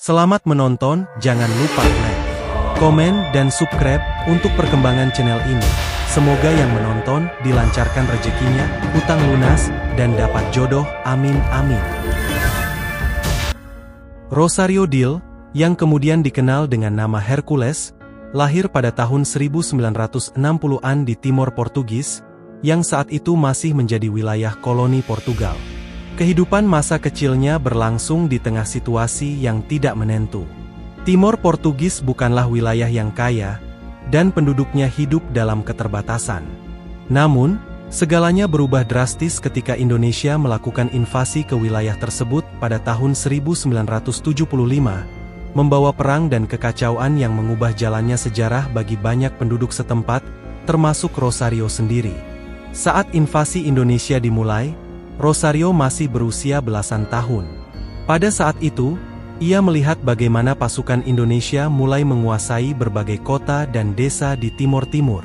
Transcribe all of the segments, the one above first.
Selamat menonton, jangan lupa like, komen, dan subscribe untuk perkembangan channel ini. Semoga yang menonton dilancarkan rezekinya, utang lunas, dan dapat jodoh, amin amin. Rosario Dil, yang kemudian dikenal dengan nama Hercules, lahir pada tahun 1960-an di Timor Portugis, yang saat itu masih menjadi wilayah koloni Portugal. Kehidupan masa kecilnya berlangsung di tengah situasi yang tidak menentu. Timor Portugis bukanlah wilayah yang kaya, dan penduduknya hidup dalam keterbatasan. Namun, segalanya berubah drastis ketika Indonesia melakukan invasi ke wilayah tersebut pada tahun 1975, membawa perang dan kekacauan yang mengubah jalannya sejarah bagi banyak penduduk setempat, termasuk Rosario sendiri. Saat invasi Indonesia dimulai, Rosario masih berusia belasan tahun. Pada saat itu, ia melihat bagaimana pasukan Indonesia mulai menguasai berbagai kota dan desa di Timor Timur.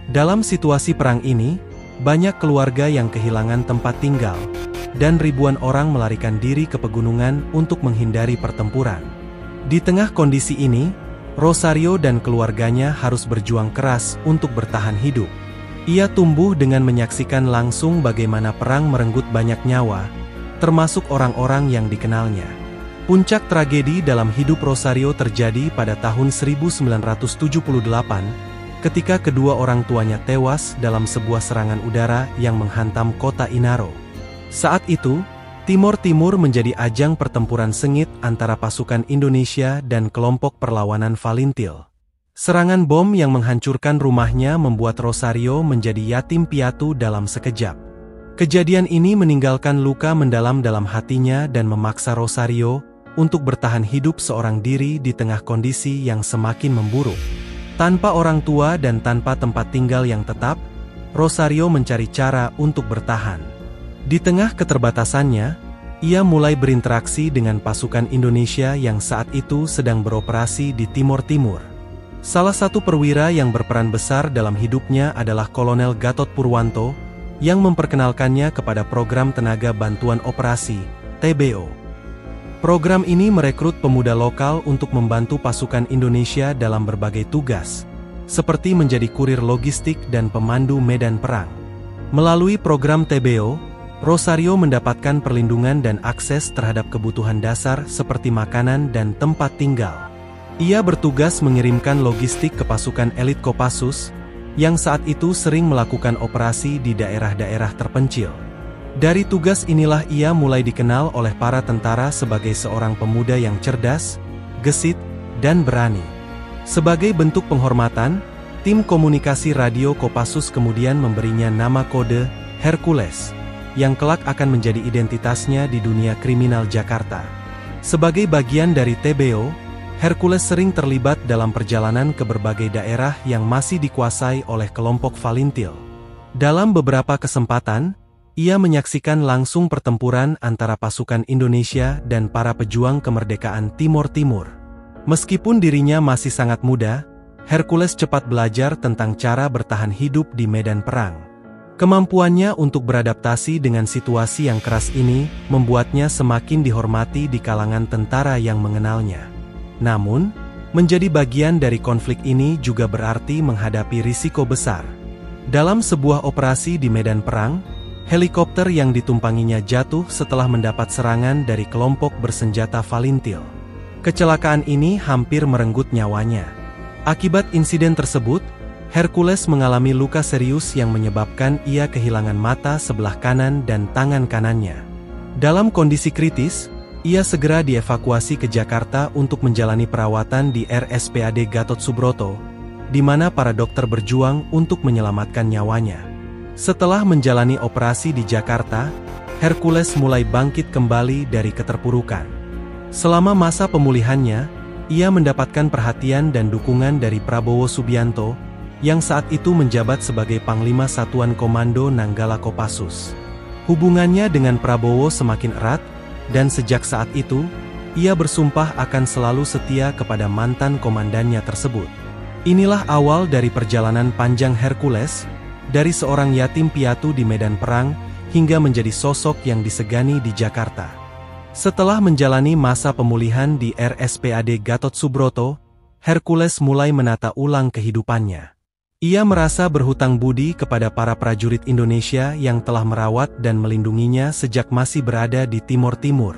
Dalam situasi perang ini, banyak keluarga yang kehilangan tempat tinggal, dan ribuan orang melarikan diri ke pegunungan untuk menghindari pertempuran. Di tengah kondisi ini, Rosario dan keluarganya harus berjuang keras untuk bertahan hidup. Ia tumbuh dengan menyaksikan langsung bagaimana perang merenggut banyak nyawa, termasuk orang-orang yang dikenalnya. Puncak tragedi dalam hidup Rosario terjadi pada tahun 1978, ketika kedua orang tuanya tewas dalam sebuah serangan udara yang menghantam kota Inaro. Saat itu, Timor Timur menjadi ajang pertempuran sengit antara pasukan Indonesia dan kelompok perlawanan Valintil. Serangan bom yang menghancurkan rumahnya membuat Rosario menjadi yatim piatu dalam sekejap. Kejadian ini meninggalkan luka mendalam dalam hatinya dan memaksa Rosario untuk bertahan hidup seorang diri di tengah kondisi yang semakin memburuk. Tanpa orang tua dan tanpa tempat tinggal yang tetap, Rosario mencari cara untuk bertahan. Di tengah keterbatasannya, ia mulai berinteraksi dengan pasukan Indonesia yang saat itu sedang beroperasi di Timor Timur. Salah satu perwira yang berperan besar dalam hidupnya adalah Kolonel Gatot Purwanto, yang memperkenalkannya kepada program Tenaga Bantuan Operasi, TBO. Program ini merekrut pemuda lokal untuk membantu pasukan Indonesia dalam berbagai tugas, seperti menjadi kurir logistik dan pemandu medan perang. Melalui program TBO, Rosario mendapatkan perlindungan dan akses terhadap kebutuhan dasar seperti makanan dan tempat tinggal. Ia bertugas mengirimkan logistik ke pasukan elit Kopassus, yang saat itu sering melakukan operasi di daerah-daerah terpencil. Dari tugas inilah ia mulai dikenal oleh para tentara sebagai seorang pemuda yang cerdas, gesit, dan berani. Sebagai bentuk penghormatan, tim komunikasi radio Kopassus kemudian memberinya nama kode Hercules, yang kelak akan menjadi identitasnya di dunia kriminal Jakarta. Sebagai bagian dari TBO, Hercules sering terlibat dalam perjalanan ke berbagai daerah yang masih dikuasai oleh kelompok Valintil. Dalam beberapa kesempatan, ia menyaksikan langsung pertempuran antara pasukan Indonesia dan para pejuang kemerdekaan Timor Timur. Meskipun dirinya masih sangat muda, Hercules cepat belajar tentang cara bertahan hidup di medan perang. Kemampuannya untuk beradaptasi dengan situasi yang keras ini membuatnya semakin dihormati di kalangan tentara yang mengenalnya. Namun, menjadi bagian dari konflik ini juga berarti menghadapi risiko besar. Dalam sebuah operasi di medan perang, helikopter yang ditumpanginya jatuh setelah mendapat serangan dari kelompok bersenjata Valintil. Kecelakaan ini hampir merenggut nyawanya. Akibat insiden tersebut, Hercules mengalami luka serius yang menyebabkan ia kehilangan mata sebelah kanan dan tangan kanannya. Dalam kondisi kritis, ia segera dievakuasi ke Jakarta untuk menjalani perawatan di RSPAD Gatot Subroto, di mana para dokter berjuang untuk menyelamatkan nyawanya. Setelah menjalani operasi di Jakarta, Hercules mulai bangkit kembali dari keterpurukan. Selama masa pemulihannya, ia mendapatkan perhatian dan dukungan dari Prabowo Subianto, yang saat itu menjabat sebagai Panglima Satuan Komando Nanggala Kopassus. Hubungannya dengan Prabowo semakin erat, dan sejak saat itu, ia bersumpah akan selalu setia kepada mantan komandannya tersebut. Inilah awal dari perjalanan panjang Hercules, dari seorang yatim piatu di medan perang, hingga menjadi sosok yang disegani di Jakarta. Setelah menjalani masa pemulihan di RSPAD Gatot Subroto, Hercules mulai menata ulang kehidupannya. Ia merasa berhutang budi kepada para prajurit Indonesia yang telah merawat dan melindunginya sejak masih berada di Timor Timur.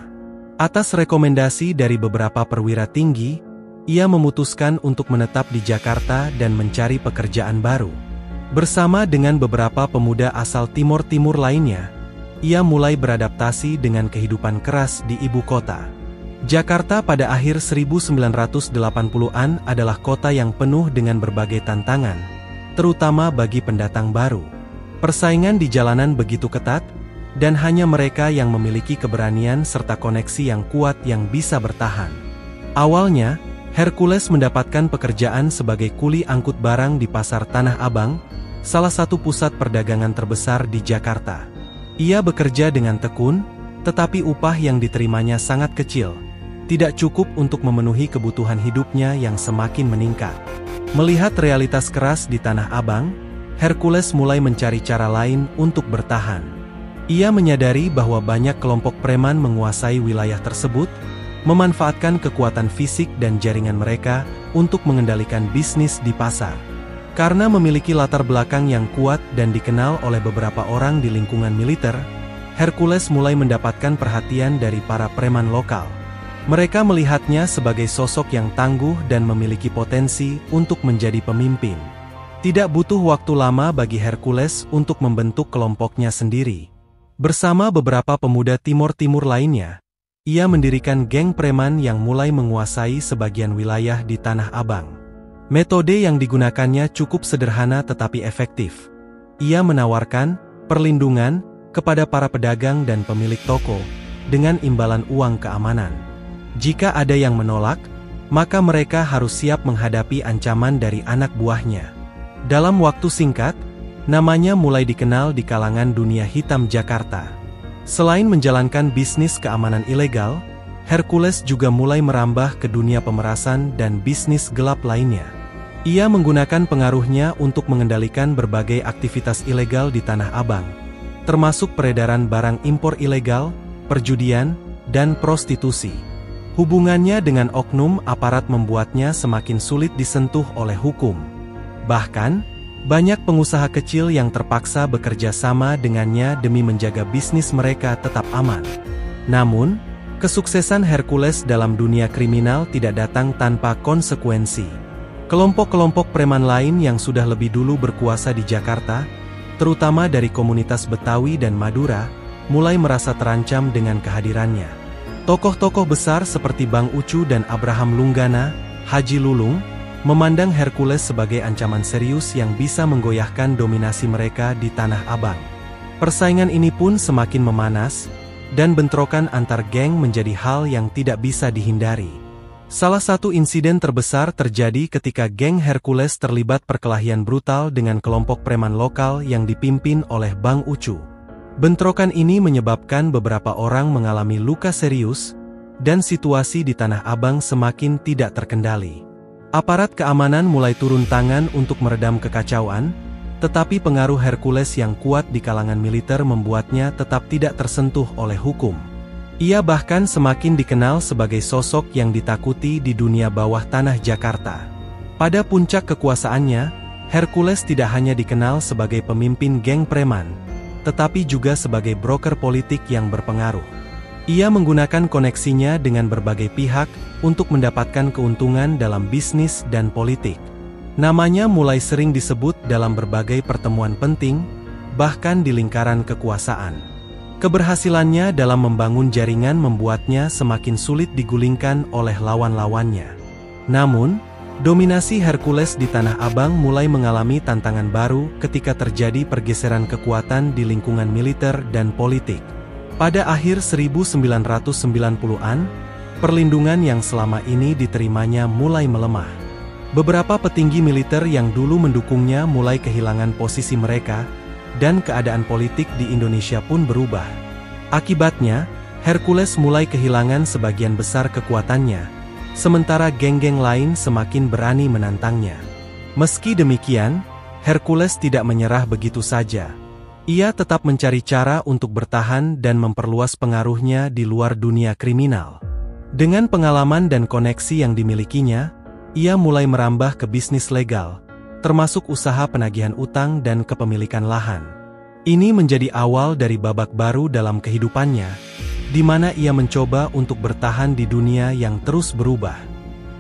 Atas rekomendasi dari beberapa perwira tinggi, ia memutuskan untuk menetap di Jakarta dan mencari pekerjaan baru. Bersama dengan beberapa pemuda asal Timor Timur lainnya, ia mulai beradaptasi dengan kehidupan keras di ibu kota. Jakarta pada akhir 1980-an adalah kota yang penuh dengan berbagai tantangan, terutama bagi pendatang baru. Persaingan di jalanan begitu ketat, dan hanya mereka yang memiliki keberanian serta koneksi yang kuat yang bisa bertahan. Awalnya, Hercules mendapatkan pekerjaan sebagai kuli angkut barang di Pasar Tanah Abang, salah satu pusat perdagangan terbesar di Jakarta. Ia bekerja dengan tekun, tetapi upah yang diterimanya sangat kecil, tidak cukup untuk memenuhi kebutuhan hidupnya yang semakin meningkat. Melihat realitas keras di Tanah Abang, Hercules mulai mencari cara lain untuk bertahan. Ia menyadari bahwa banyak kelompok preman menguasai wilayah tersebut, memanfaatkan kekuatan fisik dan jaringan mereka untuk mengendalikan bisnis di pasar. Karena memiliki latar belakang yang kuat dan dikenal oleh beberapa orang di lingkungan militer, Hercules mulai mendapatkan perhatian dari para preman lokal. Mereka melihatnya sebagai sosok yang tangguh dan memiliki potensi untuk menjadi pemimpin. Tidak butuh waktu lama bagi Hercules untuk membentuk kelompoknya sendiri. Bersama beberapa pemuda Timor Timur lainnya, ia mendirikan geng preman yang mulai menguasai sebagian wilayah di Tanah Abang. Metode yang digunakannya cukup sederhana tetapi efektif. Ia menawarkan perlindungan kepada para pedagang dan pemilik toko dengan imbalan uang keamanan. Jika ada yang menolak, maka mereka harus siap menghadapi ancaman dari anak buahnya. Dalam waktu singkat, namanya mulai dikenal di kalangan dunia hitam Jakarta. Selain menjalankan bisnis keamanan ilegal, Hercules juga mulai merambah ke dunia pemerasan dan bisnis gelap lainnya. Ia menggunakan pengaruhnya untuk mengendalikan berbagai aktivitas ilegal di Tanah Abang, termasuk peredaran barang impor ilegal, perjudian, dan prostitusi. Hubungannya dengan oknum aparat membuatnya semakin sulit disentuh oleh hukum. Bahkan, banyak pengusaha kecil yang terpaksa bekerja sama dengannya demi menjaga bisnis mereka tetap aman. Namun, kesuksesan Hercules dalam dunia kriminal tidak datang tanpa konsekuensi. Kelompok-kelompok preman lain yang sudah lebih dulu berkuasa di Jakarta, terutama dari komunitas Betawi dan Madura, mulai merasa terancam dengan kehadirannya. Tokoh-tokoh besar seperti Bang Ucu dan Abraham Lunggana, Haji Lulung, memandang Hercules sebagai ancaman serius yang bisa menggoyahkan dominasi mereka di Tanah Abang. Persaingan ini pun semakin memanas, dan bentrokan antar geng menjadi hal yang tidak bisa dihindari. Salah satu insiden terbesar terjadi ketika geng Hercules terlibat perkelahian brutal dengan kelompok preman lokal yang dipimpin oleh Bang Ucu. Bentrokan ini menyebabkan beberapa orang mengalami luka serius, dan situasi di Tanah Abang semakin tidak terkendali. Aparat keamanan mulai turun tangan untuk meredam kekacauan, tetapi pengaruh Hercules yang kuat di kalangan militer membuatnya tetap tidak tersentuh oleh hukum. Ia bahkan semakin dikenal sebagai sosok yang ditakuti di dunia bawah tanah Jakarta. Pada puncak kekuasaannya, Hercules tidak hanya dikenal sebagai pemimpin geng preman, tetapi juga sebagai broker politik yang berpengaruh. Ia menggunakan koneksinya dengan berbagai pihak untuk mendapatkan keuntungan dalam bisnis dan politik. Namanya mulai sering disebut dalam berbagai pertemuan penting, bahkan di lingkaran kekuasaan. Keberhasilannya dalam membangun jaringan membuatnya semakin sulit digulingkan oleh lawan-lawannya. Namun, dominasi Hercules di Tanah Abang mulai mengalami tantangan baru ketika terjadi pergeseran kekuatan di lingkungan militer dan politik. Pada akhir 1990-an, perlindungan yang selama ini diterimanya mulai melemah. Beberapa petinggi militer yang dulu mendukungnya mulai kehilangan posisi mereka, dan keadaan politik di Indonesia pun berubah. Akibatnya, Hercules mulai kehilangan sebagian besar kekuatannya, sementara geng-geng lain semakin berani menantangnya. Meski demikian, Hercules tidak menyerah begitu saja. Ia tetap mencari cara untuk bertahan dan memperluas pengaruhnya di luar dunia kriminal. Dengan pengalaman dan koneksi yang dimilikinya, ia mulai merambah ke bisnis legal, termasuk usaha penagihan utang dan kepemilikan lahan. Ini menjadi awal dari babak baru dalam kehidupannya, di mana ia mencoba untuk bertahan di dunia yang terus berubah.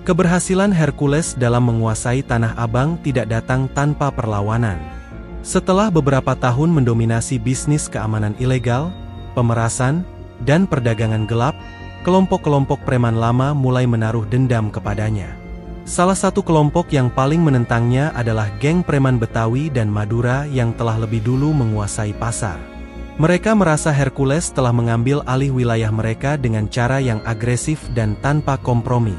Keberhasilan Hercules dalam menguasai Tanah Abang tidak datang tanpa perlawanan. Setelah beberapa tahun mendominasi bisnis keamanan ilegal, pemerasan, dan perdagangan gelap, kelompok-kelompok preman lama mulai menaruh dendam kepadanya. Salah satu kelompok yang paling menentangnya adalah geng preman Betawi dan Madura yang telah lebih dulu menguasai pasar. Mereka merasa Hercules telah mengambil alih wilayah mereka dengan cara yang agresif dan tanpa kompromi.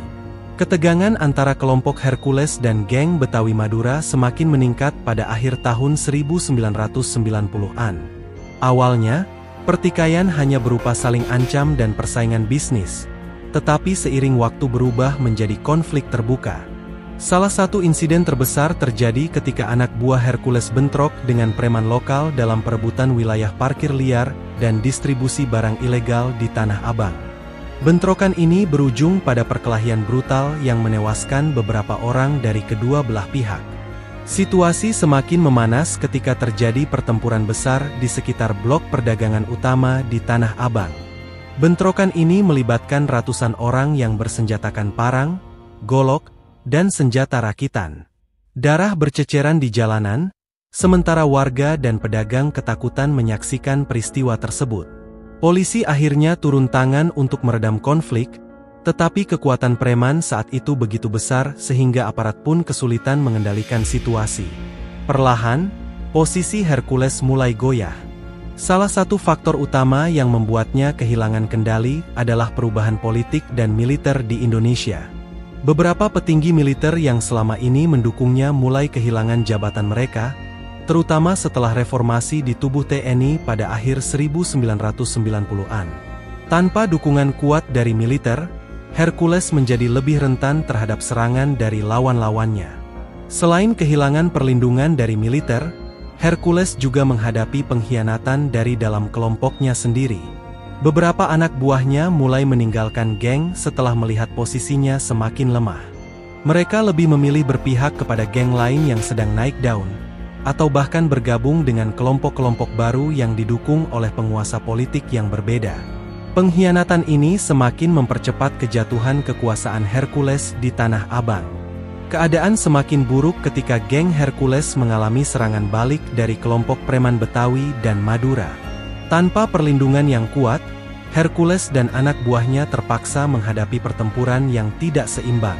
Ketegangan antara kelompok Hercules dan geng Betawi Madura semakin meningkat pada akhir tahun 1990-an. Awalnya, pertikaian hanya berupa saling ancam dan persaingan bisnis, tetapi seiring waktu berubah menjadi konflik terbuka. Salah satu insiden terbesar terjadi ketika anak buah Hercules bentrok dengan preman lokal dalam perebutan wilayah parkir liar dan distribusi barang ilegal di Tanah Abang. Bentrokan ini berujung pada perkelahian brutal yang menewaskan beberapa orang dari kedua belah pihak. Situasi semakin memanas ketika terjadi pertempuran besar di sekitar blok perdagangan utama di Tanah Abang. Bentrokan ini melibatkan ratusan orang yang bersenjatakan parang, golok, dan senjata rakitan. Darah berceceran di jalanan, sementara warga dan pedagang ketakutan menyaksikan peristiwa tersebut. Polisi akhirnya turun tangan untuk meredam konflik, tetapi kekuatan preman saat itu begitu besar sehingga aparat pun kesulitan mengendalikan situasi. Perlahan, posisi Hercules mulai goyah. Salah satu faktor utama yang membuatnya kehilangan kendali adalah perubahan politik dan militer di Indonesia. Beberapa petinggi militer yang selama ini mendukungnya mulai kehilangan jabatan mereka, terutama setelah reformasi di tubuh TNI pada akhir 1990-an. Tanpa dukungan kuat dari militer, Hercules menjadi lebih rentan terhadap serangan dari lawan-lawannya. Selain kehilangan perlindungan dari militer, Hercules juga menghadapi pengkhianatan dari dalam kelompoknya sendiri. Beberapa anak buahnya mulai meninggalkan geng setelah melihat posisinya semakin lemah. Mereka lebih memilih berpihak kepada geng lain yang sedang naik daun, atau bahkan bergabung dengan kelompok-kelompok baru yang didukung oleh penguasa politik yang berbeda. Pengkhianatan ini semakin mempercepat kejatuhan kekuasaan Hercules di Tanah Abang. Keadaan semakin buruk ketika geng Hercules mengalami serangan balik dari kelompok preman Betawi dan Madura. Tanpa perlindungan yang kuat, Hercules dan anak buahnya terpaksa menghadapi pertempuran yang tidak seimbang.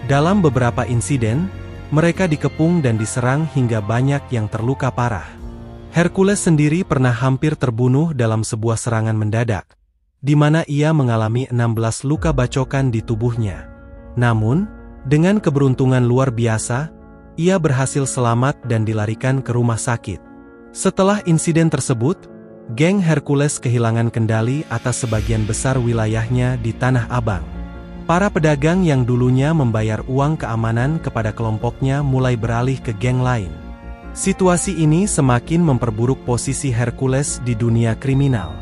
Dalam beberapa insiden, mereka dikepung dan diserang hingga banyak yang terluka parah. Hercules sendiri pernah hampir terbunuh dalam sebuah serangan mendadak, di mana ia mengalami 16 luka bacokan di tubuhnya. Namun, dengan keberuntungan luar biasa, ia berhasil selamat dan dilarikan ke rumah sakit. Setelah insiden tersebut, geng Hercules kehilangan kendali atas sebagian besar wilayahnya di Tanah Abang. Para pedagang yang dulunya membayar uang keamanan kepada kelompoknya mulai beralih ke geng lain. Situasi ini semakin memperburuk posisi Hercules di dunia kriminal.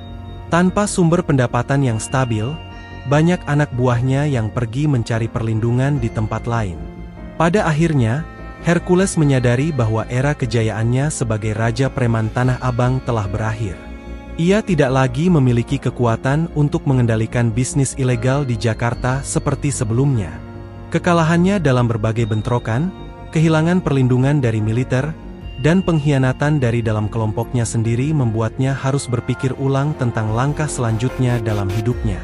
Tanpa sumber pendapatan yang stabil, banyak anak buahnya yang pergi mencari perlindungan di tempat lain. Pada akhirnya, Hercules menyadari bahwa era kejayaannya sebagai Raja Preman Tanah Abang telah berakhir. Ia tidak lagi memiliki kekuatan untuk mengendalikan bisnis ilegal di Jakarta seperti sebelumnya. Kekalahannya dalam berbagai bentrokan, kehilangan perlindungan dari militer, dan pengkhianatan dari dalam kelompoknya sendiri membuatnya harus berpikir ulang tentang langkah selanjutnya dalam hidupnya.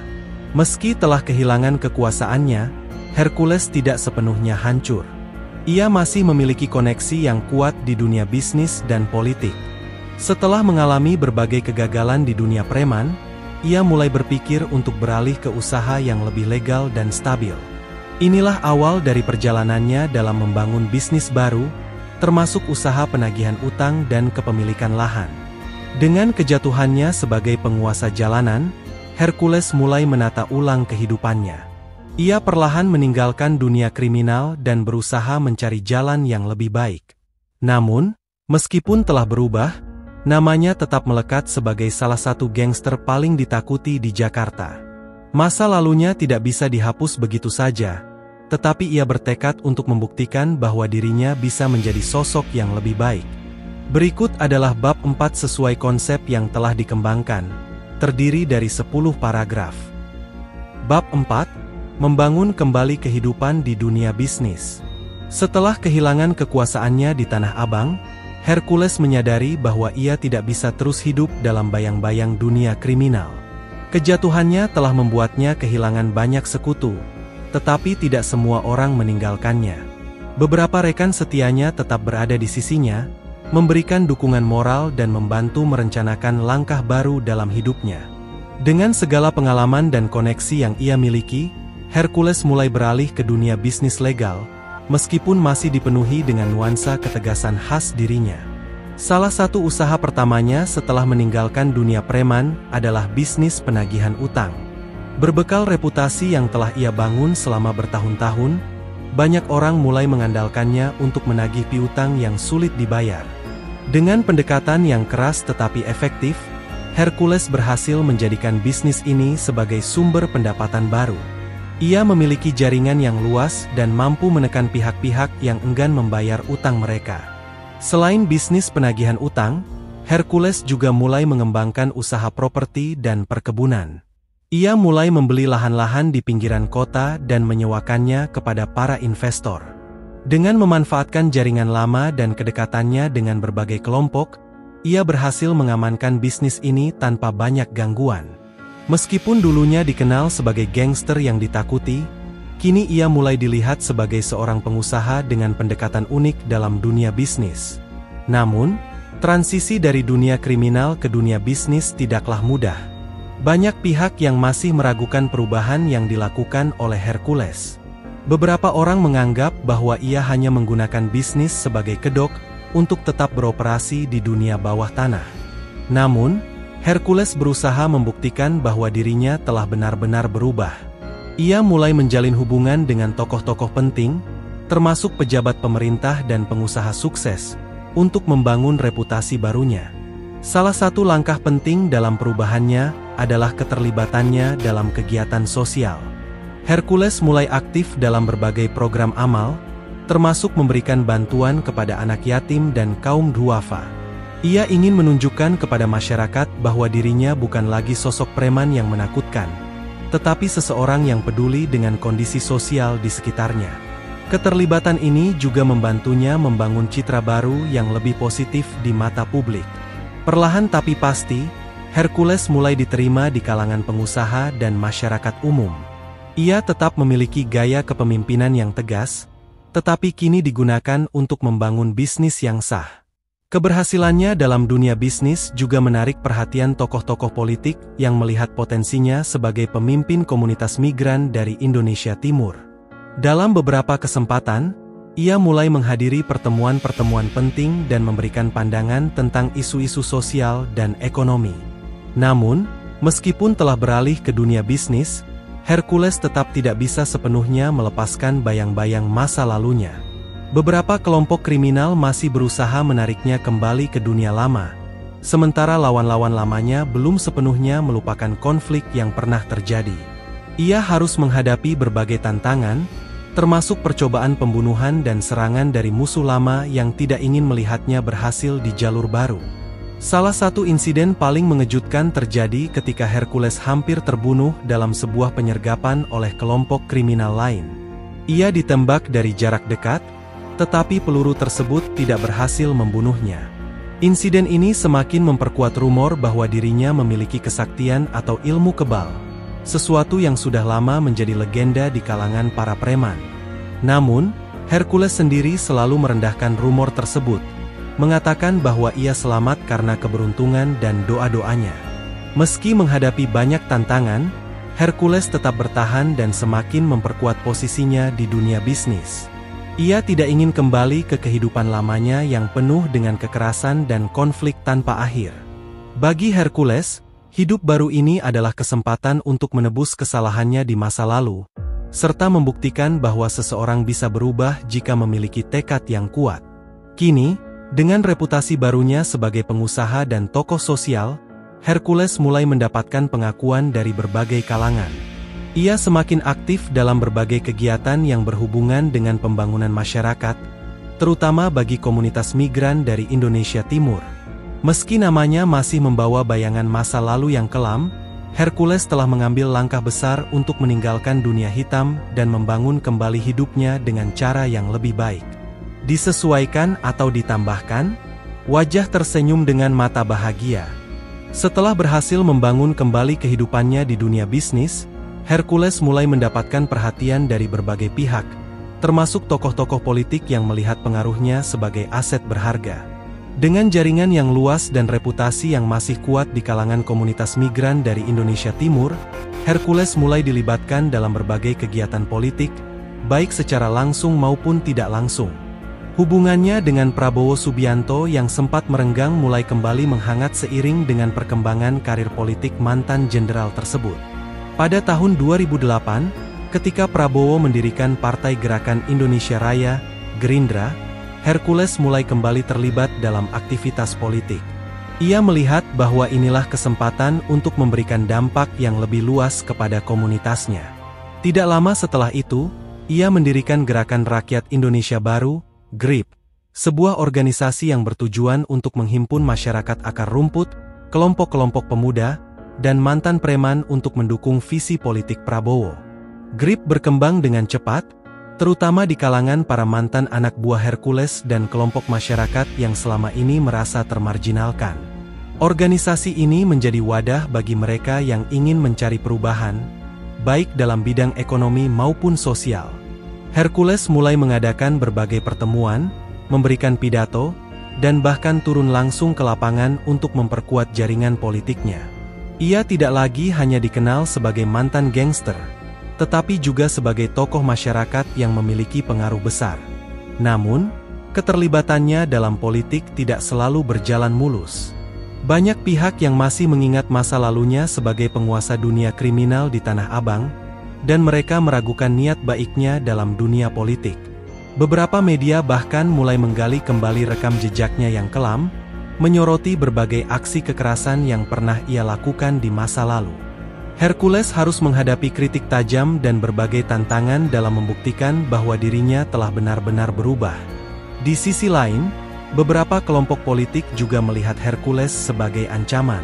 Meski telah kehilangan kekuasaannya, Hercules tidak sepenuhnya hancur. Ia masih memiliki koneksi yang kuat di dunia bisnis dan politik. Setelah mengalami berbagai kegagalan di dunia preman, ia mulai berpikir untuk beralih ke usaha yang lebih legal dan stabil. Inilah awal dari perjalanannya dalam membangun bisnis baru, termasuk usaha penagihan utang dan kepemilikan lahan. Dengan kejatuhannya sebagai penguasa jalanan, Hercules mulai menata ulang kehidupannya. Ia perlahan meninggalkan dunia kriminal dan berusaha mencari jalan yang lebih baik. Namun, meskipun telah berubah, namanya tetap melekat sebagai salah satu gangster paling ditakuti di Jakarta. Masa lalunya tidak bisa dihapus begitu saja, tetapi ia bertekad untuk membuktikan bahwa dirinya bisa menjadi sosok yang lebih baik. Berikut adalah bab 4 sesuai konsep yang telah dikembangkan, terdiri dari 10 paragraf. Bab 4, membangun kembali kehidupan di dunia bisnis. Setelah kehilangan kekuasaannya di Tanah Abang, Hercules menyadari bahwa ia tidak bisa terus hidup dalam bayang-bayang dunia kriminal. Kejatuhannya telah membuatnya kehilangan banyak sekutu, tetapi tidak semua orang meninggalkannya. Beberapa rekan setianya tetap berada di sisinya, memberikan dukungan moral dan membantu merencanakan langkah baru dalam hidupnya. Dengan segala pengalaman dan koneksi yang ia miliki, Hercules mulai beralih ke dunia bisnis legal, meskipun masih dipenuhi dengan nuansa ketegasan khas dirinya. Salah satu usaha pertamanya setelah meninggalkan dunia preman adalah bisnis penagihan utang. Berbekal reputasi yang telah ia bangun selama bertahun-tahun, banyak orang mulai mengandalkannya untuk menagih piutang yang sulit dibayar. Dengan pendekatan yang keras tetapi efektif, Hercules berhasil menjadikan bisnis ini sebagai sumber pendapatan baru. Ia memiliki jaringan yang luas dan mampu menekan pihak-pihak yang enggan membayar utang mereka. Selain bisnis penagihan utang, Hercules juga mulai mengembangkan usaha properti dan perkebunan. Ia mulai membeli lahan-lahan di pinggiran kota dan menyewakannya kepada para investor. Dengan memanfaatkan jaringan lama dan kedekatannya dengan berbagai kelompok, ia berhasil mengamankan bisnis ini tanpa banyak gangguan. Meskipun dulunya dikenal sebagai gangster yang ditakuti, kini ia mulai dilihat sebagai seorang pengusaha dengan pendekatan unik dalam dunia bisnis. Namun, transisi dari dunia kriminal ke dunia bisnis tidaklah mudah. Banyak pihak yang masih meragukan perubahan yang dilakukan oleh Hercules. Beberapa orang menganggap bahwa ia hanya menggunakan bisnis sebagai kedok untuk tetap beroperasi di dunia bawah tanah. Namun, Hercules berusaha membuktikan bahwa dirinya telah benar-benar berubah. Ia mulai menjalin hubungan dengan tokoh-tokoh penting, termasuk pejabat pemerintah dan pengusaha sukses, untuk membangun reputasi barunya. Salah satu langkah penting dalam perubahannya adalah keterlibatannya dalam kegiatan sosial. Hercules mulai aktif dalam berbagai program amal, termasuk memberikan bantuan kepada anak yatim dan kaum duafa. Ia ingin menunjukkan kepada masyarakat bahwa dirinya bukan lagi sosok preman yang menakutkan, tetapi seseorang yang peduli dengan kondisi sosial di sekitarnya. Keterlibatan ini juga membantunya membangun citra baru yang lebih positif di mata publik. Perlahan tapi pasti, Hercules mulai diterima di kalangan pengusaha dan masyarakat umum. Ia tetap memiliki gaya kepemimpinan yang tegas, tetapi kini digunakan untuk membangun bisnis yang sah. Keberhasilannya dalam dunia bisnis juga menarik perhatian tokoh-tokoh politik yang melihat potensinya sebagai pemimpin komunitas migran dari Indonesia Timur. Dalam beberapa kesempatan, ia mulai menghadiri pertemuan-pertemuan penting dan memberikan pandangan tentang isu-isu sosial dan ekonomi. Namun, meskipun telah beralih ke dunia bisnis, Hercules tetap tidak bisa sepenuhnya melepaskan bayang-bayang masa lalunya. Beberapa kelompok kriminal masih berusaha menariknya kembali ke dunia lama, sementara lawan-lawan lamanya belum sepenuhnya melupakan konflik yang pernah terjadi. Ia harus menghadapi berbagai tantangan, termasuk percobaan pembunuhan dan serangan dari musuh lama yang tidak ingin melihatnya berhasil di jalur baru. Salah satu insiden paling mengejutkan terjadi ketika Hercules hampir terbunuh dalam sebuah penyergapan oleh kelompok kriminal lain. Ia ditembak dari jarak dekat, tetapi peluru tersebut tidak berhasil membunuhnya. Insiden ini semakin memperkuat rumor bahwa dirinya memiliki kesaktian atau ilmu kebal, sesuatu yang sudah lama menjadi legenda di kalangan para preman. Namun, Hercules sendiri selalu merendahkan rumor tersebut, mengatakan bahwa ia selamat karena keberuntungan dan doa-doanya. Meski menghadapi banyak tantangan, Hercules tetap bertahan dan semakin memperkuat posisinya di dunia bisnis. Ia tidak ingin kembali ke kehidupan lamanya yang penuh dengan kekerasan dan konflik tanpa akhir. Bagi Hercules, hidup baru ini adalah kesempatan untuk menebus kesalahannya di masa lalu, serta membuktikan bahwa seseorang bisa berubah jika memiliki tekad yang kuat. Kini, Dengan reputasi barunya sebagai pengusaha dan tokoh sosial, Hercules mulai mendapatkan pengakuan dari berbagai kalangan. Ia semakin aktif dalam berbagai kegiatan yang berhubungan dengan pembangunan masyarakat, terutama bagi komunitas migran dari Indonesia Timur. Meski namanya masih membawa bayangan masa lalu yang kelam, Hercules telah mengambil langkah besar untuk meninggalkan dunia hitam dan membangun kembali hidupnya dengan cara yang lebih baik. Disesuaikan atau ditambahkan, wajah tersenyum dengan mata bahagia. Setelah berhasil membangun kembali kehidupannya di dunia bisnis, Hercules mulai mendapatkan perhatian dari berbagai pihak, termasuk tokoh-tokoh politik yang melihat pengaruhnya sebagai aset berharga. Dengan jaringan yang luas dan reputasi yang masih kuat di kalangan komunitas migran dari Indonesia Timur, Hercules mulai dilibatkan dalam berbagai kegiatan politik, baik secara langsung maupun tidak langsung. Hubungannya dengan Prabowo Subianto yang sempat merenggang mulai kembali menghangat seiring dengan perkembangan karir politik mantan jenderal tersebut. Pada tahun 2008, ketika Prabowo mendirikan Partai Gerakan Indonesia Raya, Gerindra, Hercules mulai kembali terlibat dalam aktivitas politik. Ia melihat bahwa inilah kesempatan untuk memberikan dampak yang lebih luas kepada komunitasnya. Tidak lama setelah itu, ia mendirikan Gerakan Rakyat Indonesia Baru, GRIP, sebuah organisasi yang bertujuan untuk menghimpun masyarakat akar rumput, kelompok-kelompok pemuda, dan mantan preman untuk mendukung visi politik Prabowo. GRIP berkembang dengan cepat, terutama di kalangan para mantan anak buah Hercules dan kelompok masyarakat yang selama ini merasa termarginalkan. Organisasi ini menjadi wadah bagi mereka yang ingin mencari perubahan, baik dalam bidang ekonomi maupun sosial. Hercules mulai mengadakan berbagai pertemuan, memberikan pidato, dan bahkan turun langsung ke lapangan untuk memperkuat jaringan politiknya. Ia tidak lagi hanya dikenal sebagai mantan gangster, tetapi juga sebagai tokoh masyarakat yang memiliki pengaruh besar. Namun, keterlibatannya dalam politik tidak selalu berjalan mulus. Banyak pihak yang masih mengingat masa lalunya sebagai penguasa dunia kriminal di Tanah Abang, dan mereka meragukan niat baiknya dalam dunia politik. Beberapa media bahkan mulai menggali kembali rekam jejaknya yang kelam, menyoroti berbagai aksi kekerasan yang pernah ia lakukan di masa lalu. Hercules harus menghadapi kritik tajam dan berbagai tantangan dalam membuktikan bahwa dirinya telah benar-benar berubah. Di sisi lain, beberapa kelompok politik juga melihat Hercules sebagai ancaman.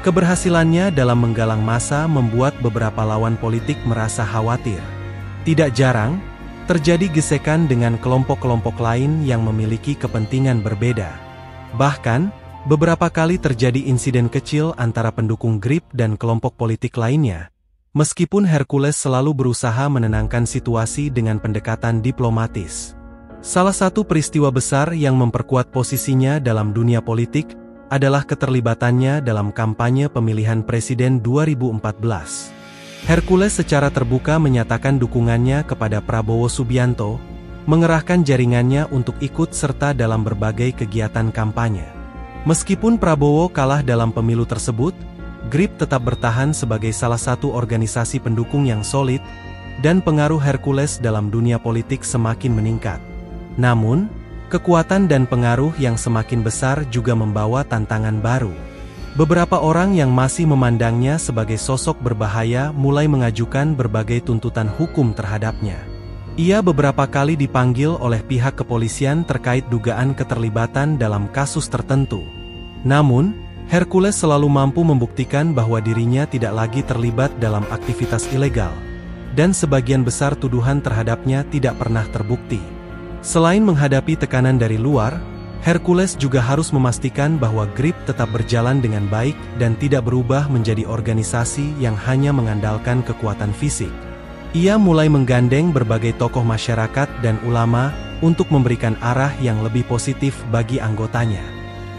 Keberhasilannya dalam menggalang massa membuat beberapa lawan politik merasa khawatir. Tidak jarang, terjadi gesekan dengan kelompok-kelompok lain yang memiliki kepentingan berbeda. Bahkan, beberapa kali terjadi insiden kecil antara pendukung GRIP dan kelompok politik lainnya, meskipun Hercules selalu berusaha menenangkan situasi dengan pendekatan diplomatis. Salah satu peristiwa besar yang memperkuat posisinya dalam dunia politik adalah keterlibatannya dalam kampanye pemilihan presiden 2014. Hercules secara terbuka menyatakan dukungannya kepada Prabowo Subianto, mengerahkan jaringannya untuk ikut serta dalam berbagai kegiatan kampanye. Meskipun Prabowo kalah dalam pemilu tersebut, GRIP tetap bertahan sebagai salah satu organisasi pendukung yang solid, dan pengaruh Hercules dalam dunia politik semakin meningkat. Namun, kekuatan dan pengaruh yang semakin besar juga membawa tantangan baru. Beberapa orang yang masih memandangnya sebagai sosok berbahaya mulai mengajukan berbagai tuntutan hukum terhadapnya. Ia beberapa kali dipanggil oleh pihak kepolisian terkait dugaan keterlibatan dalam kasus tertentu. Namun, Hercules selalu mampu membuktikan bahwa dirinya tidak lagi terlibat dalam aktivitas ilegal, dan sebagian besar tuduhan terhadapnya tidak pernah terbukti. Selain menghadapi tekanan dari luar, Hercules juga harus memastikan bahwa GRIP tetap berjalan dengan baik dan tidak berubah menjadi organisasi yang hanya mengandalkan kekuatan fisik. Ia mulai menggandeng berbagai tokoh masyarakat dan ulama untuk memberikan arah yang lebih positif bagi anggotanya.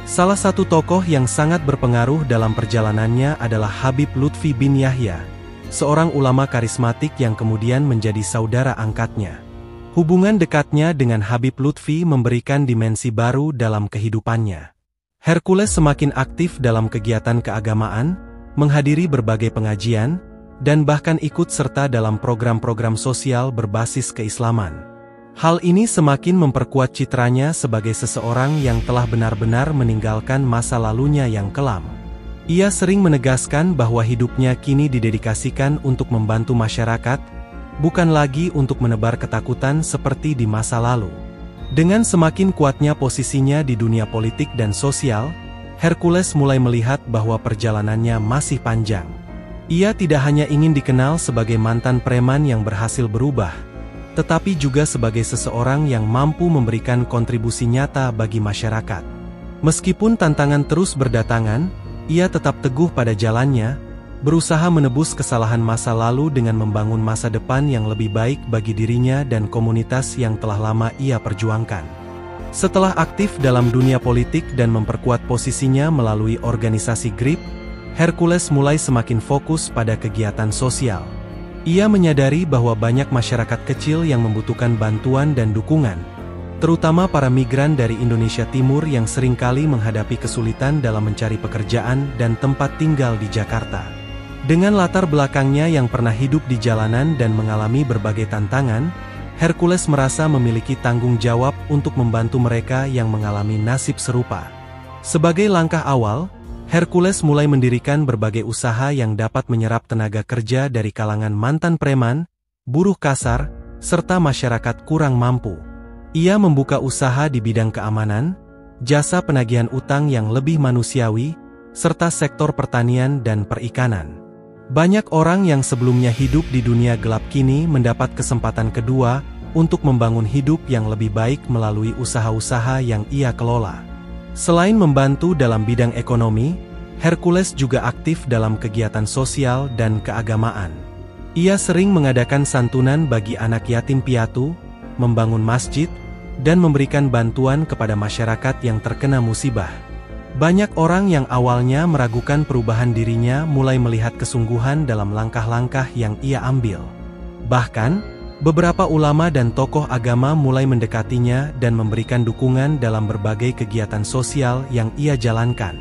Salah satu tokoh yang sangat berpengaruh dalam perjalanannya adalah Habib Lutfi bin Yahya, seorang ulama karismatik yang kemudian menjadi saudara angkatnya. Hubungan dekatnya dengan Habib Lutfi memberikan dimensi baru dalam kehidupannya. Hercules semakin aktif dalam kegiatan keagamaan, menghadiri berbagai pengajian, dan bahkan ikut serta dalam program-program sosial berbasis keislaman. Hal ini semakin memperkuat citranya sebagai seseorang yang telah benar-benar meninggalkan masa lalunya yang kelam. Ia sering menegaskan bahwa hidupnya kini didedikasikan untuk membantu masyarakat, bukan lagi untuk menebar ketakutan seperti di masa lalu. Dengan semakin kuatnya posisinya di dunia politik dan sosial, Hercules mulai melihat bahwa perjalanannya masih panjang. Ia tidak hanya ingin dikenal sebagai mantan preman yang berhasil berubah, tetapi juga sebagai seseorang yang mampu memberikan kontribusi nyata bagi masyarakat. Meskipun tantangan terus berdatangan, ia tetap teguh pada jalannya, berusaha menebus kesalahan masa lalu dengan membangun masa depan yang lebih baik bagi dirinya dan komunitas yang telah lama ia perjuangkan. Setelah aktif dalam dunia politik dan memperkuat posisinya melalui organisasi GRIP, Hercules mulai semakin fokus pada kegiatan sosial. Ia menyadari bahwa banyak masyarakat kecil yang membutuhkan bantuan dan dukungan, terutama para migran dari Indonesia Timur yang seringkali menghadapi kesulitan dalam mencari pekerjaan dan tempat tinggal di Jakarta. Dengan latar belakangnya yang pernah hidup di jalanan dan mengalami berbagai tantangan, Hercules merasa memiliki tanggung jawab untuk membantu mereka yang mengalami nasib serupa. Sebagai langkah awal, Hercules mulai mendirikan berbagai usaha yang dapat menyerap tenaga kerja dari kalangan mantan preman, buruh kasar, serta masyarakat kurang mampu. Ia membuka usaha di bidang keamanan, jasa penagihan utang yang lebih manusiawi, serta sektor pertanian dan perikanan. Banyak orang yang sebelumnya hidup di dunia gelap kini mendapat kesempatan kedua untuk membangun hidup yang lebih baik melalui usaha-usaha yang ia kelola. Selain membantu dalam bidang ekonomi, Hercules juga aktif dalam kegiatan sosial dan keagamaan. Ia sering mengadakan santunan bagi anak yatim piatu, membangun masjid, dan memberikan bantuan kepada masyarakat yang terkena musibah. Banyak orang yang awalnya meragukan perubahan dirinya mulai melihat kesungguhan dalam langkah-langkah yang ia ambil. Bahkan, beberapa ulama dan tokoh agama mulai mendekatinya dan memberikan dukungan dalam berbagai kegiatan sosial yang ia jalankan.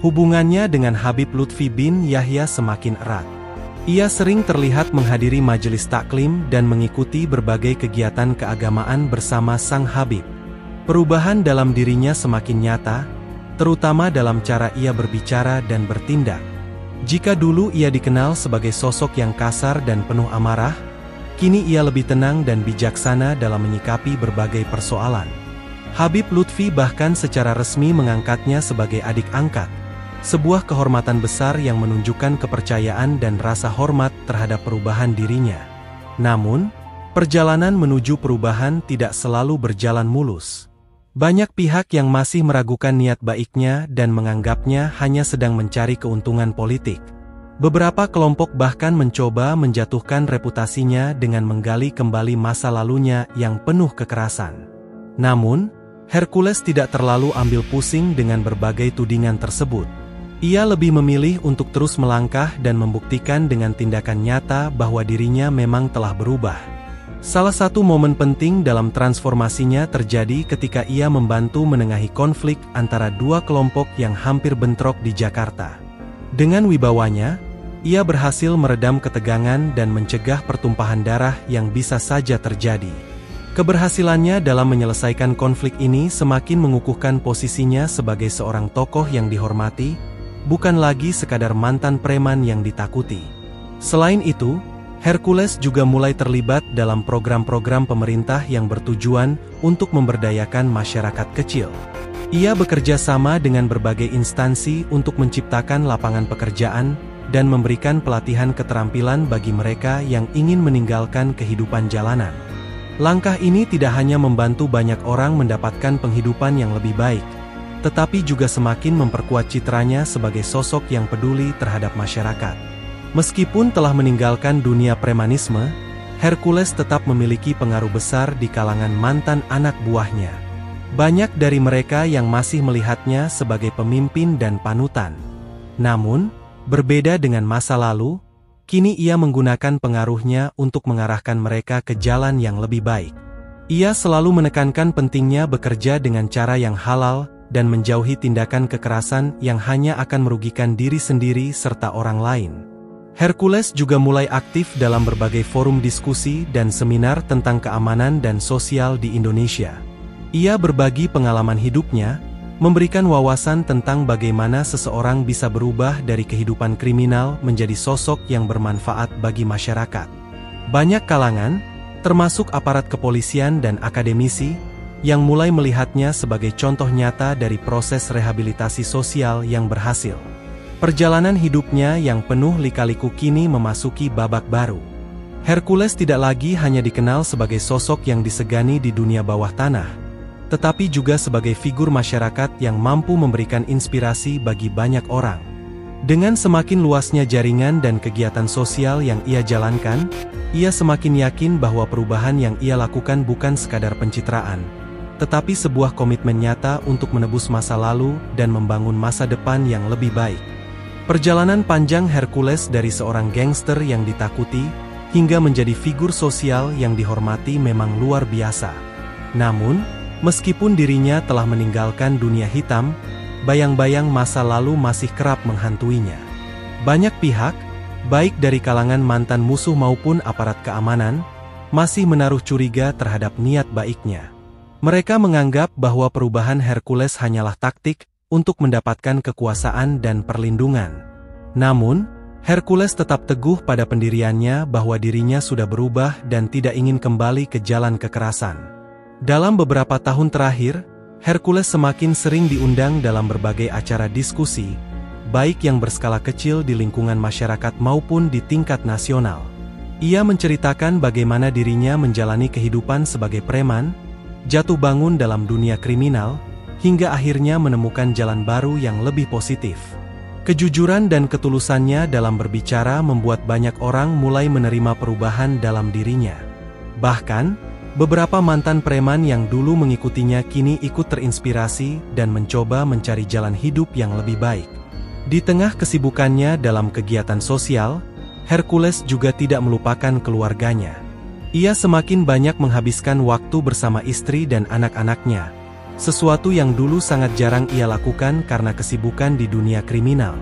Hubungannya dengan Habib Lutfi bin Yahya semakin erat. Ia sering terlihat menghadiri majelis taklim dan mengikuti berbagai kegiatan keagamaan bersama sang Habib. Perubahan dalam dirinya semakin nyata, terutama dalam cara ia berbicara dan bertindak. Jika dulu ia dikenal sebagai sosok yang kasar dan penuh amarah, kini ia lebih tenang dan bijaksana dalam menyikapi berbagai persoalan. Habib Lutfi bahkan secara resmi mengangkatnya sebagai adik angkat, sebuah kehormatan besar yang menunjukkan kepercayaan dan rasa hormat terhadap perubahan dirinya. Namun, perjalanan menuju perubahan tidak selalu berjalan mulus. Banyak pihak yang masih meragukan niat baiknya dan menganggapnya hanya sedang mencari keuntungan politik. Beberapa kelompok bahkan mencoba menjatuhkan reputasinya dengan menggali kembali masa lalunya yang penuh kekerasan. Namun, Hercules tidak terlalu ambil pusing dengan berbagai tudingan tersebut. Ia lebih memilih untuk terus melangkah dan membuktikan dengan tindakan nyata bahwa dirinya memang telah berubah. Salah satu momen penting dalam transformasinya terjadi ketika ia membantu menengahi konflik antara dua kelompok yang hampir bentrok di Jakarta. Dengan wibawanya, ia berhasil meredam ketegangan dan mencegah pertumpahan darah yang bisa saja terjadi. Keberhasilannya dalam menyelesaikan konflik ini semakin mengukuhkan posisinya sebagai seorang tokoh yang dihormati, bukan lagi sekadar mantan preman yang ditakuti. Selain itu, Hercules juga mulai terlibat dalam program-program pemerintah yang bertujuan untuk memberdayakan masyarakat kecil. Ia bekerja sama dengan berbagai instansi untuk menciptakan lapangan pekerjaan dan memberikan pelatihan keterampilan bagi mereka yang ingin meninggalkan kehidupan jalanan. Langkah ini tidak hanya membantu banyak orang mendapatkan penghidupan yang lebih baik, tetapi juga semakin memperkuat citranya sebagai sosok yang peduli terhadap masyarakat. Meskipun telah meninggalkan dunia premanisme, Hercules tetap memiliki pengaruh besar di kalangan mantan anak buahnya. Banyak dari mereka yang masih melihatnya sebagai pemimpin dan panutan. Namun, berbeda dengan masa lalu, kini ia menggunakan pengaruhnya untuk mengarahkan mereka ke jalan yang lebih baik. Ia selalu menekankan pentingnya bekerja dengan cara yang halal dan menjauhi tindakan kekerasan yang hanya akan merugikan diri sendiri serta orang lain. Hercules juga mulai aktif dalam berbagai forum diskusi dan seminar tentang keamanan dan sosial di Indonesia. Ia berbagi pengalaman hidupnya, memberikan wawasan tentang bagaimana seseorang bisa berubah dari kehidupan kriminal menjadi sosok yang bermanfaat bagi masyarakat. Banyak kalangan, termasuk aparat kepolisian dan akademisi, yang mulai melihatnya sebagai contoh nyata dari proses rehabilitasi sosial yang berhasil. Perjalanan hidupnya yang penuh lika-liku kini memasuki babak baru. Hercules tidak lagi hanya dikenal sebagai sosok yang disegani di dunia bawah tanah, tetapi juga sebagai figur masyarakat yang mampu memberikan inspirasi bagi banyak orang. Dengan semakin luasnya jaringan dan kegiatan sosial yang ia jalankan, ia semakin yakin bahwa perubahan yang ia lakukan bukan sekadar pencitraan, tetapi sebuah komitmen nyata untuk menebus masa lalu dan membangun masa depan yang lebih baik. Perjalanan panjang Hercules dari seorang gangster yang ditakuti, hingga menjadi figur sosial yang dihormati memang luar biasa. Namun, meskipun dirinya telah meninggalkan dunia hitam, bayang-bayang masa lalu masih kerap menghantuinya. Banyak pihak, baik dari kalangan mantan musuh maupun aparat keamanan, masih menaruh curiga terhadap niat baiknya. Mereka menganggap bahwa perubahan Hercules hanyalah taktik untuk mendapatkan kekuasaan dan perlindungan. Namun, Hercules tetap teguh pada pendiriannya bahwa dirinya sudah berubah dan tidak ingin kembali ke jalan kekerasan. Dalam beberapa tahun terakhir, Hercules semakin sering diundang dalam berbagai acara diskusi, baik yang berskala kecil di lingkungan masyarakat maupun di tingkat nasional. Ia menceritakan bagaimana dirinya menjalani kehidupan sebagai preman, jatuh bangun dalam dunia kriminal, hingga akhirnya menemukan jalan baru yang lebih positif. Kejujuran dan ketulusannya dalam berbicara membuat banyak orang mulai menerima perubahan dalam dirinya. Bahkan, beberapa mantan preman yang dulu mengikutinya kini ikut terinspirasi dan mencoba mencari jalan hidup yang lebih baik. Di tengah kesibukannya dalam kegiatan sosial, Hercules juga tidak melupakan keluarganya. Ia semakin banyak menghabiskan waktu bersama istri dan anak-anaknya, sesuatu yang dulu sangat jarang ia lakukan karena kesibukan di dunia kriminal.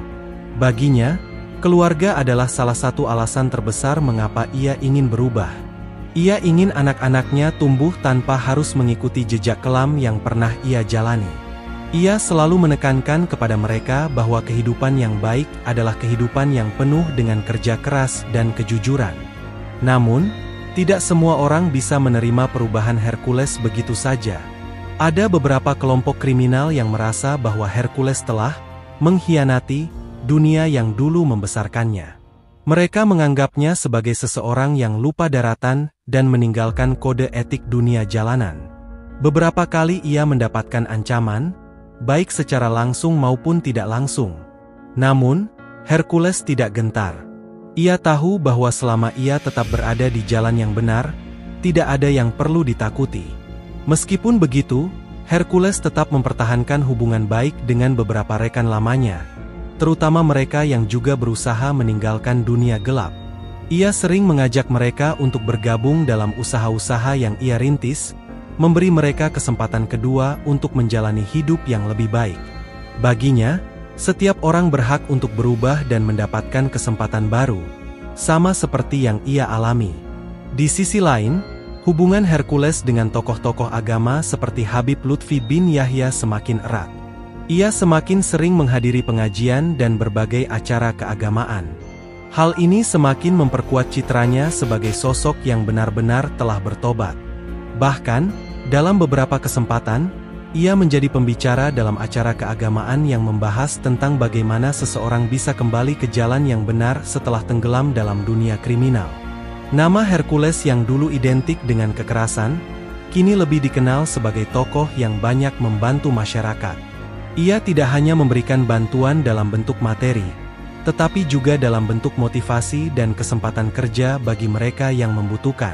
Baginya, keluarga adalah salah satu alasan terbesar mengapa ia ingin berubah. Ia ingin anak-anaknya tumbuh tanpa harus mengikuti jejak kelam yang pernah ia jalani. Ia selalu menekankan kepada mereka bahwa kehidupan yang baik adalah kehidupan yang penuh dengan kerja keras dan kejujuran. Namun, tidak semua orang bisa menerima perubahan Hercules begitu saja. Ada beberapa kelompok kriminal yang merasa bahwa Hercules telah mengkhianati dunia yang dulu membesarkannya. Mereka menganggapnya sebagai seseorang yang lupa daratan dan meninggalkan kode etik dunia jalanan. Beberapa kali ia mendapatkan ancaman, baik secara langsung maupun tidak langsung. Namun, Hercules tidak gentar. Ia tahu bahwa selama ia tetap berada di jalan yang benar, tidak ada yang perlu ditakuti. Meskipun begitu, Hercules tetap mempertahankan hubungan baik dengan beberapa rekan lamanya, terutama mereka yang juga berusaha meninggalkan dunia gelap. Ia sering mengajak mereka untuk bergabung dalam usaha-usaha yang ia rintis, memberi mereka kesempatan kedua untuk menjalani hidup yang lebih baik. Baginya, setiap orang berhak untuk berubah dan mendapatkan kesempatan baru, sama seperti yang ia alami. Di sisi lain, hubungan Hercules dengan tokoh-tokoh agama seperti Habib Lutfi bin Yahya semakin erat. Ia semakin sering menghadiri pengajian dan berbagai acara keagamaan. Hal ini semakin memperkuat citranya sebagai sosok yang benar-benar telah bertobat. Bahkan, dalam beberapa kesempatan, ia menjadi pembicara dalam acara keagamaan yang membahas tentang bagaimana seseorang bisa kembali ke jalan yang benar setelah tenggelam dalam dunia kriminal. Nama Hercules yang dulu identik dengan kekerasan, kini lebih dikenal sebagai tokoh yang banyak membantu masyarakat. Ia tidak hanya memberikan bantuan dalam bentuk materi, tetapi juga dalam bentuk motivasi dan kesempatan kerja bagi mereka yang membutuhkan.